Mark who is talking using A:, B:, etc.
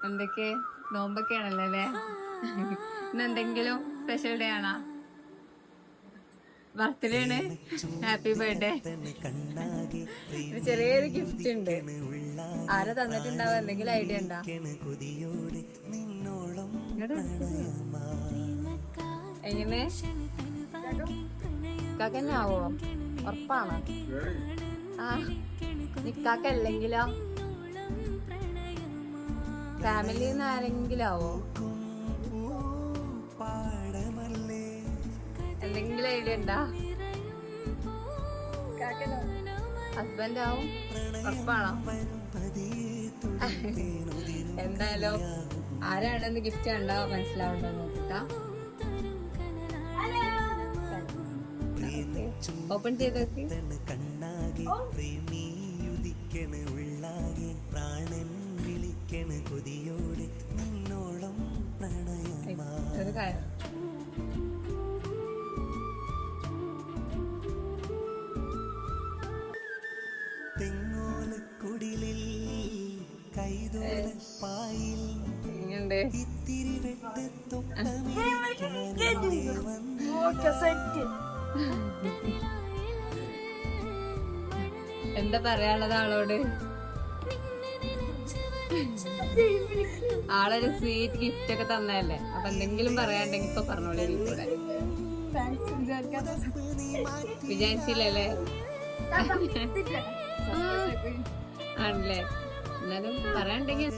A: എന്തൊക്കെ നോമ്പൊക്കെ ആണല്ലോ അല്ലേ? ഇന്ന് എന്തെങ്കിലും സ്പെഷ്യൽ ഡേ ആണോ? ബർത്ത്ഡേ ആണ്. Happy birthday. ചെറിയൊരു ഗിഫ്റ്റ് ഉണ്ട്. ആരാ തന്നിട്ടുണ്ടാവും? എന്തെങ്കിലും ഐഡിയ ഉണ്ടോ? എങ്ങനെ നിക്കാക്കന്നെ ആവോ? ഉറപ്പാണോ? ആ നിക്കാക്കല്ലെങ്കിലോ? ഫാമിലിന്ന് ആരെങ്കിലും ആവോ? എന്തെങ്കിലും ഐഡിയ ഉണ്ടാ? ഹസ്ബൻഡ് ആവും? ഉറപ്പാണോ? എന്തായാലും ആരാണെന്ന് ഗിഫ്റ്റ് കണ്ടാ മനസ്സിലാവുണ്ടോ നോക്കിട്ടാ. ഓപ്പൺ ചെയ്തോക്കി. ഒരു കാര്യം എന്താ പറയാനുള്ളത് ആളോട്? ആളൊരു സ്വീറ്റ് ഗിഫ്റ്റ് ഒക്കെ തന്നതല്ലേ, അപ്പൊ എന്തെങ്കിലും പറയാണ്ടെങ്കിൽ ഇപ്പൊ പറഞ്ഞോളൂ. കൂടെ വിചാരിച്ചില്ലല്ലേ? ആണല്ലേ? എന്നാലും പറയാണ്ടെങ്കിൽ